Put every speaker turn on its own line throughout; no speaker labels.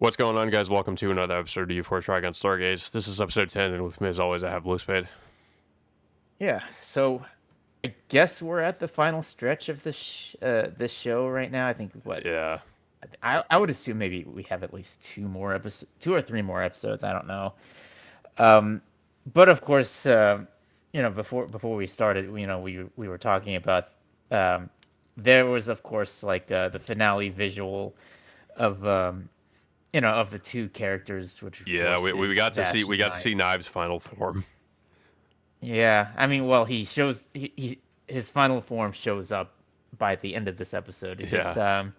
What's going on, guys? Welcome to another episode of U4 Trigun Stargaze. This is episode 10, and with me, as always, I have Blue Spade.
Yeah, so I guess we're at the final stretch of this show right now. I think what
Yeah.
I would assume maybe we have at least two or three more episodes. I don't know. Um, but of course, before we started, we were talking about um, there was of course like the finale visual of of the two characters, which of
Yeah,
course
we
is
got to see
Vash
we
and
got to
Knight.
see Knives' final form.
Yeah, I mean, well, his final form shows up by the end of this episode. It's just
Yeah.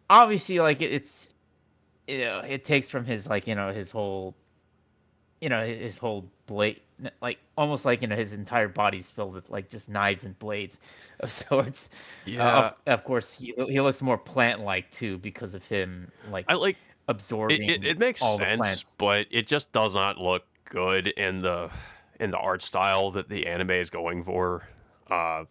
obviously like it's it takes from his like his whole his whole blade, like almost like his entire body's filled with like just knives and blades of sorts.
Yeah.
Of course he looks more plant like too because of him like
I like it
absorbing
it makes
all the
sense,
plants.
but it just does not look good in the art style that the anime is going for. Uh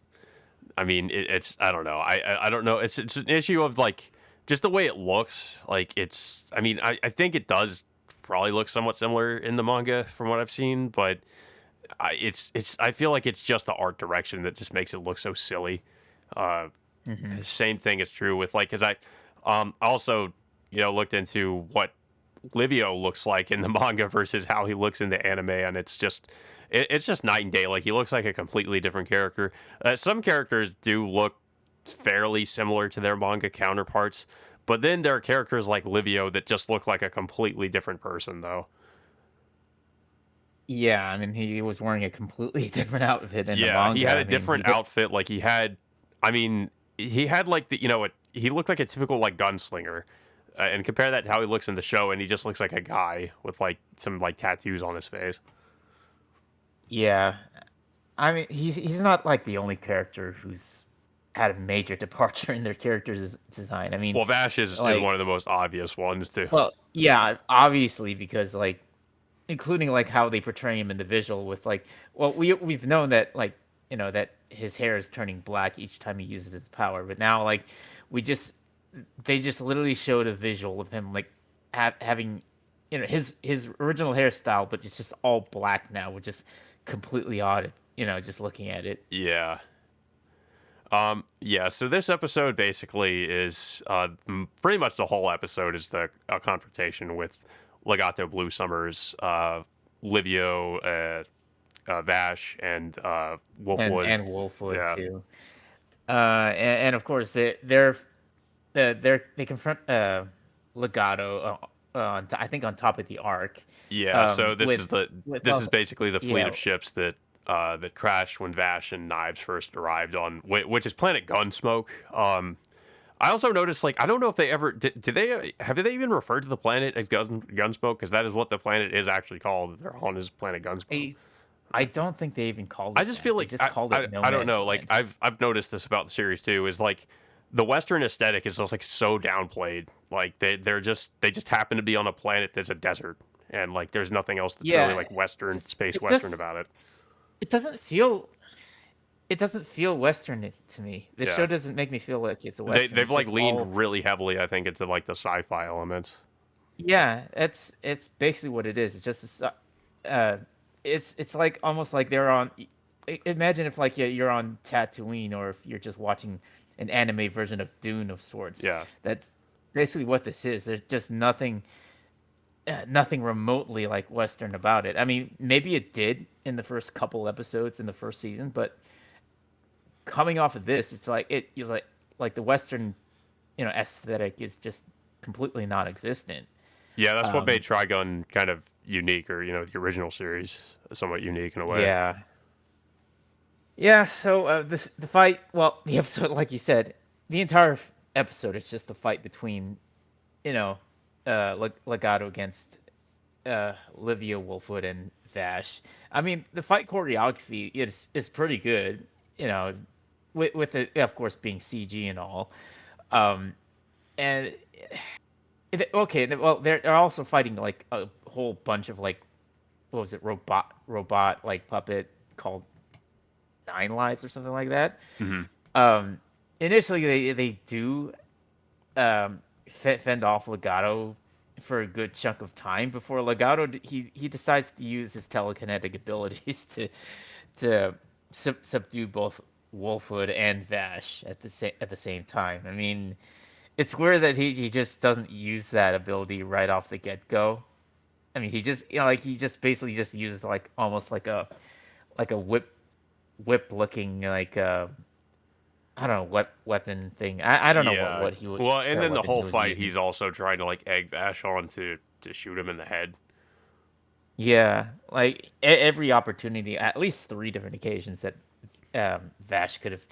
I mean, it's I don't know. I don't know. It's an issue of like just the way it looks. Like it's I mean, I think it does probably look somewhat similar in the manga from what I've seen, but it's I feel like it's just the art direction that just makes it look so silly. Uh,
Hmm.
Same thing is true with like because I also looked into what Livio looks like in the manga versus how he looks in the anime, and it's just night and day. Like he looks like a completely different character. Some characters do look fairly similar to their manga counterparts, but then there are characters like Livio that just look like a completely different person, though.
Yeah, I mean he was wearing a completely different outfit in the
Yeah, he
manga.
had
I
a
mean
different outfit. Like I mean, he had like he looked like a typical like gunslinger. And compare that to how he looks in the show, and he just looks like a guy with like some like tattoos on his face.
Yeah, I mean, he's not like the only character who's had a major departure in their character's design. I mean,
Well, Vash is
like,
one of the most obvious ones too.
well, yeah, obviously because like, including like how they portray him in the visual with like, well, we've known that like, that his hair is turning black each time he uses his power, but now like, we just they just literally showed a visual of him like having, his original hairstyle, but it's just all black now, which is completely odd. Just looking at it.
Yeah. Yeah. So this episode basically is pretty much the whole episode is the confrontation with Legato Blue Summers, Livio, Vash, and Wolfwood.
And Wolfwood
Yeah.
too. And of course they confront Legato I think on top of the arc,
Yeah. So
with
this is
also
basically the fleet
yeah
of ships that crashed when Vash and Knives first arrived on, which is Planet Gunsmoke. I also noticed, like, I don't know if they ever did they have they even referred to the planet as Gunsmoke, because that is what the planet is actually called. They're on is Planet Gunsmoke.
I I don't think they even called
I
it
just
that.
feel
They
like
just called it No
I don't
Man's
know. Like
Land.
I've noticed this about the series too. Is like the Western aesthetic is just like so downplayed. Like they just happen to be on a planet that's a desert, and like there's nothing else that's really
Yeah,
like Western space
it
Western
just
about it.
it doesn't feel it doesn't feel Western to me. The show
Yeah.
doesn't make me feel like it's a Western.
They've
It's
like
just all
leaned really heavily, I think, into like the sci-fi elements.
yeah. It's basically what it is. It's just uh, it's like almost like they're on. Imagine if like you're on Tatooine, or if you're just watching an anime version of Dune of sorts.
Yeah.
That's basically what this is. There's just nothing remotely like Western about it. I mean, maybe it did in the first couple episodes in the first season, but coming off of this, it's like you like the Western, aesthetic is just completely non-existent.
Yeah, that's what
Um,
made Trigun kind of unique, or the original series somewhat unique in a way.
yeah, yeah. So the fight, well, the episode, like you said, the entire episode is just the fight between, you know, Legato against Livia Wolfwood and Vash. I mean, the fight choreography is pretty good. You know, with it, of course, being CG and all. Um, and okay, well, they're also fighting like a whole bunch of like what was it, robot like puppet called Nine Lives or something like that.
Hmm.
Um, Initially they do fend off Legato for a good chunk of time before Legato he decides to use his telekinetic abilities to subdue both Wolfwood and Vash at the same time. I mean, it's weird that he just doesn't use that ability right off the get go. I mean, he just like he just basically just uses like almost like a whip looking like I don't know what weapon thing. I don't know
Yeah.
what
Well, and
that
then the
weapon he
whole
was
fight,
using.
he's also trying to like egg Vash on to shoot him in the head.
Yeah, like every opportunity, at least three different occasions that Vash could have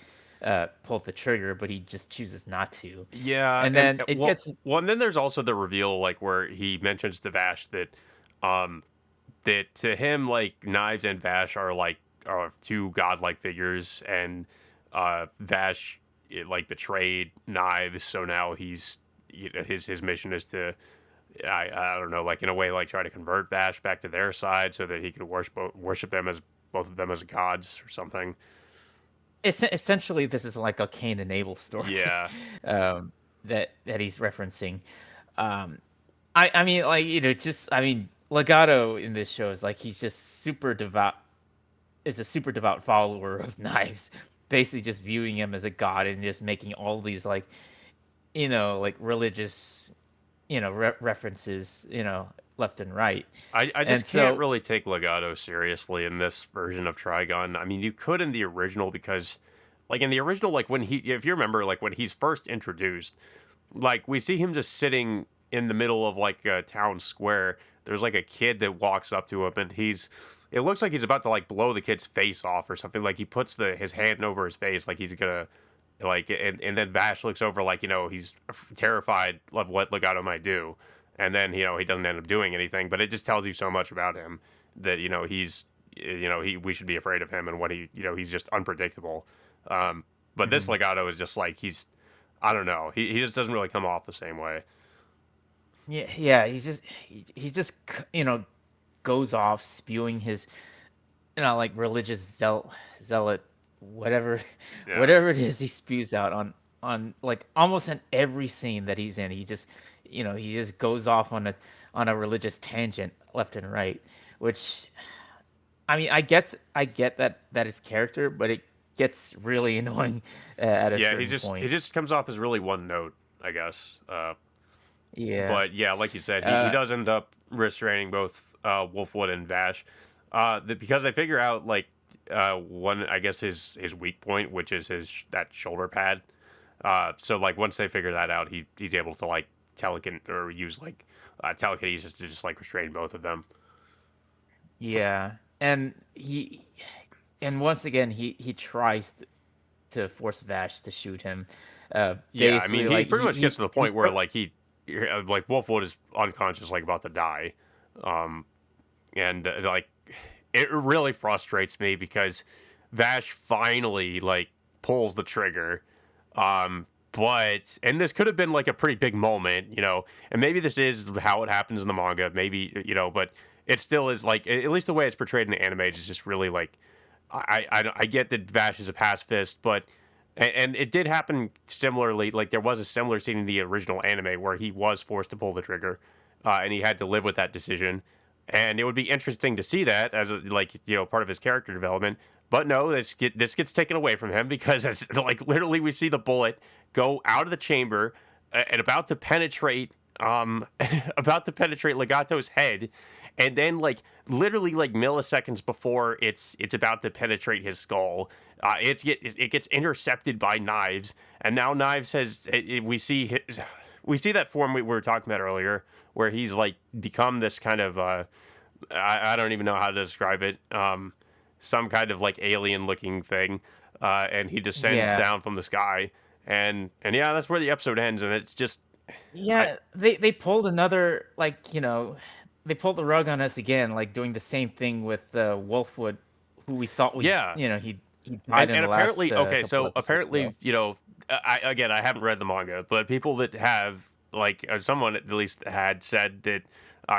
pulled the trigger, but he just chooses not to.
Yeah,
And
and
then it
well,
gets
and then there's also the reveal like where he mentions to Vash um, that to him like Knives and Vash are two godlike figures, and Vash like betrayed Knives, so now his mission is to I don't know, like in a way like try to convert Vash back to their side so that he could worship them as both of them as gods or something.
essentially this is like a Cain and Abel story
Yeah,
um, that he's referencing. Um, I mean like just I mean Legato in this show is like he's just super devout is a super devout follower of Knives, basically just viewing him as a god and just making all these like like religious references left and right.
I
And
just can't
so
really take Legato seriously in this version of Trigun. I mean, you could in the original because, like in the original, like when if you remember, like when he's first introduced, like we see him just sitting in the middle of like a town square. There's like a kid that walks up to him, and it looks like he's about to like blow the kid's face off or something. Like he puts his hand over his face, like he's gonna like, and then Vash looks over like he's terrified of what Legato might do, and then he doesn't end up doing anything. But it just tells you so much about him that he's we should be afraid of him and what he's just unpredictable. But this
mhm.
Legato is just like I don't know, he just doesn't really come off the same way.
Yeah, he just goes off spewing his like religious zealot whatever
Yeah.
whatever it is he spews out on like almost in every scene that he's in. He just goes off on a religious tangent left and right, which I mean, I get that is character, but it gets really annoying at a
Yeah,
certain
he
point.
just comes off as really one note, I guess.
Yeah.
But yeah, like you said, he
Uh,
does end up restraining both Wolfwood and Vash. Because they figure out like one, I guess his weak point, which is his that shoulder pad. So like once they figure that out, he's able to like or use like telekinesis to just like restrain both of them.
yeah. And once again he tries to force Vash to shoot him.
Yeah, I mean
Basically
he
like
pretty much gets to the
he's
point where like like Wolfwood is unconscious, like about to die. Um, and like it really frustrates me because Vash finally like pulls the trigger. But and this could have been like a pretty big moment, and maybe this is how it happens in the manga, maybe but it still is like at least the way it's portrayed in the anime is just really like I get that Vash is a pacifist, but and it did happen similarly. Like there was a similar scene in the original anime where he was forced to pull the trigger, and he had to live with that decision. And it would be interesting to see that as part of his character development. But no, this gets taken away from him because it's like literally we see the bullet go out of the chamber and about to penetrate about to penetrate Legato's head, and then like literally like milliseconds before it's about to penetrate his skull, it gets intercepted by Knives, and now Knives we see that form we were talking about earlier, where he's like become this kind of I don't even know how to describe it, some kind of like alien looking thing, and he descends
yeah.
down from the sky, and yeah, that's where the episode ends, and it's just I
Yeah, they pulled another they pulled the rug on us again, like doing the same thing with Wolfwood, who we thought
yeah.
he died in
And
the last
apparently, okay,
couple
so
episodes
apparently,
ago.
I haven't read the manga, but people that have, like, someone at least had said that,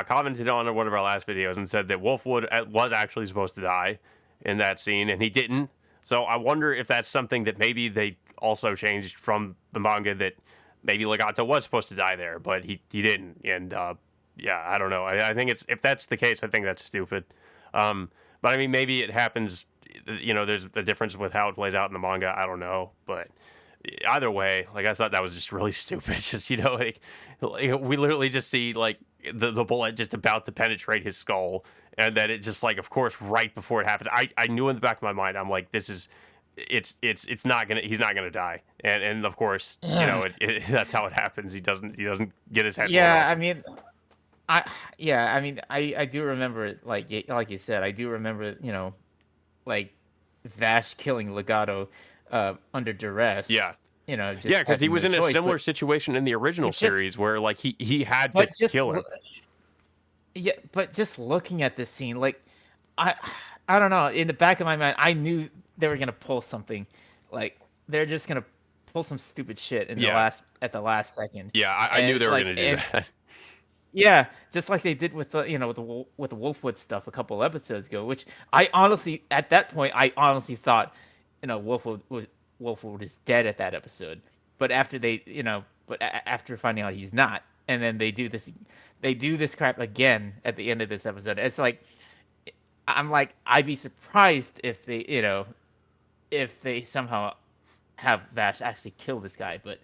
commented on one of our last videos and said that Wolfwood was actually supposed to die in that scene, and he didn't. So I wonder if that's something that maybe they also changed from the manga, that maybe Legato was supposed to die there, but he didn't. And yeah, I don't know. I think it's if that's the case, I think that's stupid. But I mean, maybe it happens. There's a difference with how it plays out in the manga. I don't know, but either way, like I thought that was just really stupid. Just like we literally just see like the bullet just about to penetrate his skull, and then it just like, of course, right before it happened, I knew in the back of my mind, I'm like, this is. It's not gonna he's not gonna die, and of course, that's how it happens. He doesn't get his head blown
Yeah,
off.
I mean, I yeah, I mean, I do remember it, like you said, I do remember, like Vash killing Legato under duress,
Yeah, yeah,
just
because he
having
was
no
in a
choice. But
similar situation in the original
it just,
series where like he had to
but just
kill him.
yeah, but just looking at this scene, like I I don't know, in the back of my mind, I knew they were gonna pull something, like they're just gonna pull some stupid shit
Yeah,
at the last second,
yeah, I knew
and
they were gonna do
and
that.
yeah, just like they did with the with the Wolfwood stuff a couple episodes ago, which I honestly at that point I honestly thought, Wolfwood is dead at that episode. But after after finding out he's not, and then they do this crap again at the end of this episode. It's like I'm like I'd be surprised if if they somehow have Vash actually kill this guy, but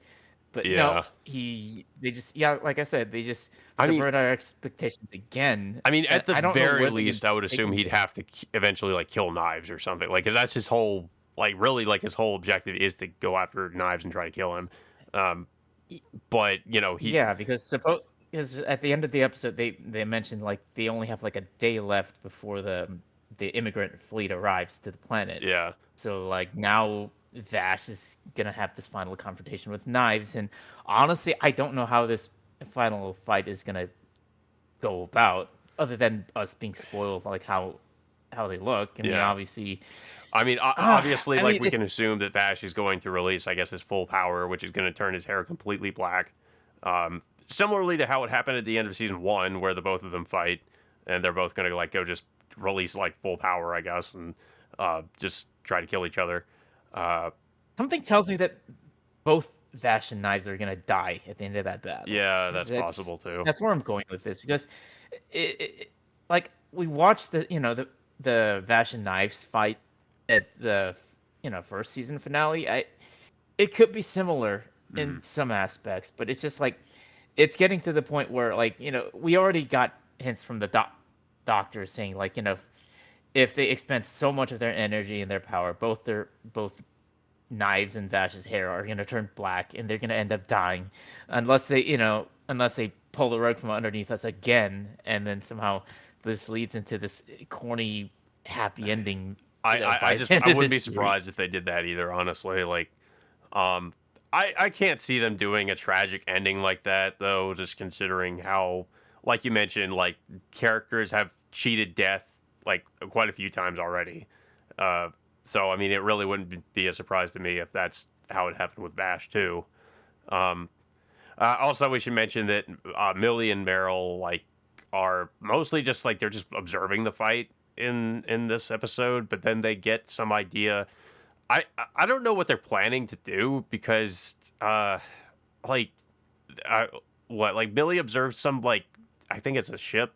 no,
Yeah,
they just, yeah, like I said, they just
I mean,
subvert our expectations again,
I mean,
and
at the
I don't know
very
where they're gonna
least, I would
take
assume
him
he'd
to.
have to eventually like kill Knives or something, like because that's his whole like really like his whole objective is to go after Knives and try to kill him. Um,
Y-
but he
Yeah, because at the end of the episode, they mentioned like they only have like a day left before the immigrant fleet arrives to the planet.
yeah.
So like now Vash is gonna have this final confrontation with Knives, and honestly, I don't know how this final fight is gonna go about, other than us being spoiled, like how they look. I mean,
Yeah.
obviously,
I mean, obviously,
I
like
mean,
we can assume that Vash is going to release, I guess, his full power, which is going to turn his hair completely black. Similarly to how it happened at the end of season one, where the both of them fight, and they're both going to like go just release like full power, I guess, and just try to kill each other. Uh,
something tells me that both Vash and Knives are gonna die at the end of that battle.
yeah,
'Cause
that's possible too.
that's where I'm going with this, because like we watched the Vash and Knives fight at the first season finale. It could be similar in
Mhm.
some aspects, but it's just like it's getting to the point where, like, we already got hints from the doctor saying, like, if they expend so much of their energy and their power, both Knives and Vash's hair are gonna turn black, and they're gonna end up dying, unless they pull the rug from underneath us again, and then somehow this leads into this corny happy ending,
I
by
just
the end
I
of
wouldn't be
this series.
surprised if they did that either. Honestly, like um, I can't see them doing a tragic ending like that though. Just considering how, like you mentioned, like characters have cheated death like quite a few times already. Uh, so I mean, it really wouldn't be a surprise to me if that's how it happened with Bash too. Um, Also, we should mention that Millie and Meryl like are mostly just like they're just observing the fight in this episode, but then they get some idea. I don't know what they're planning to do because like uh, what like Millie observes some like I think it's a ship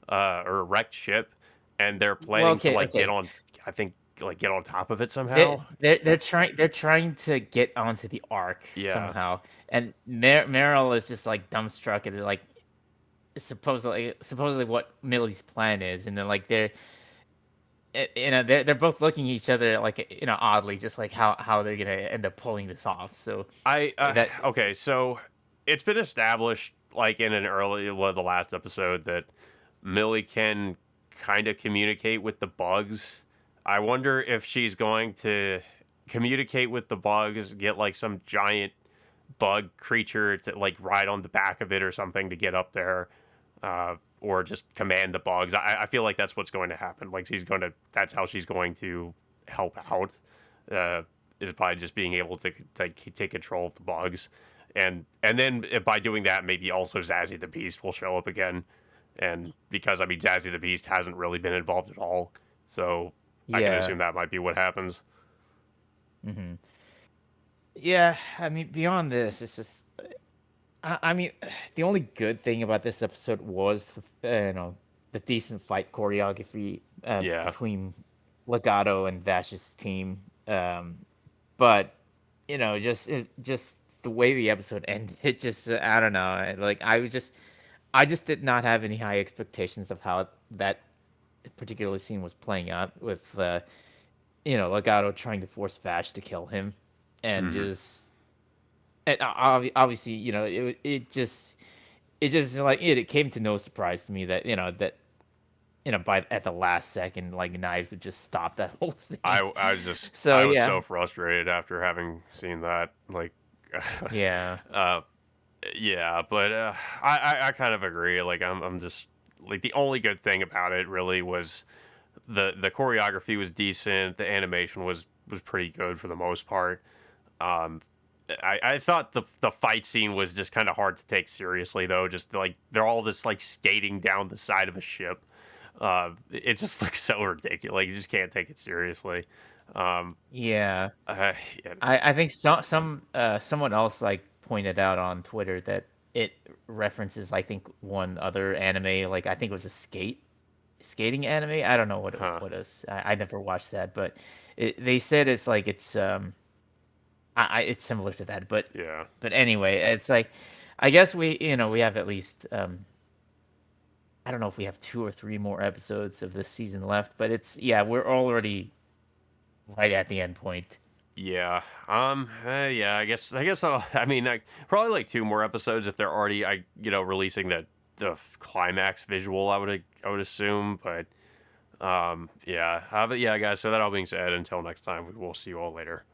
or a wrecked ship, and they're
Well,
planning to
okay,
like get
okay.
on. I think like get on top of it
They
somehow.
they're trying to get onto the ark
Yeah,
somehow, and Meryl is just like dumbstruck and like supposedly what Millie's plan is, and then like they're both looking at each other like oddly, just like how they're gonna end up pulling this off. So
I
that
okay, so it's been established like in an early the last episode that Millie can kind of communicate with the bugs. I wonder if she's going to communicate with the bugs, get like some giant bug creature to like ride on the back of it or something to get up there, or just command the bugs. I feel like that's what's going to happen. Like that's how she's going to help out. Uh, is by just being able to take control of the bugs, and then by doing that, maybe also Zazie the Beast will show up again. And because I mean Zazie the Beast hasn't really been involved at all, so I can
yeah.
assume that might be what happens.
hmm Yeah, I mean, beyond this, it's just I mean, the only good thing about this episode was the decent fight choreography
Yeah.
between Legato and Vash's team. But just the way the episode ended, it just I don't know. I just did not have any high expectations of how that particular scene was playing out with Legato trying to force Vash to kill him, and
Hmm.
just obviously it just like it came to no surprise to me that by at the last second like knives would just stop that whole thing.
I was just
So
I was
yeah,
so frustrated after having seen that. Like,
yeah,
uh, yeah, but I kind of agree. Like, I'm just like the only good thing about it really was the choreography was decent. The animation was pretty good for the most part. Um, I thought the fight scene was just kind of hard to take seriously though. Just like they're all just like skating down the side of a ship. It just looks so ridiculous. Like you just can't take it seriously. Um,
yeah.
uh, yeah,
I think someone else like pointed out on Twitter that it references I think one other anime, like I think it was a skating anime. I don't know
huh?
what is. I never watched that, but they said it's like it's similar to that.
Yeah.
But anyway, it's like I guess we have at least I don't know if we have two or three more episodes of this season left, but we're already right at the end point.
Yeah. Yeah. I guess. I mean, like, probably like two more episodes if they're already, releasing the climax visual. I would assume, but yeah. But yeah, guys. So that all being said, until next time, we will see you all later.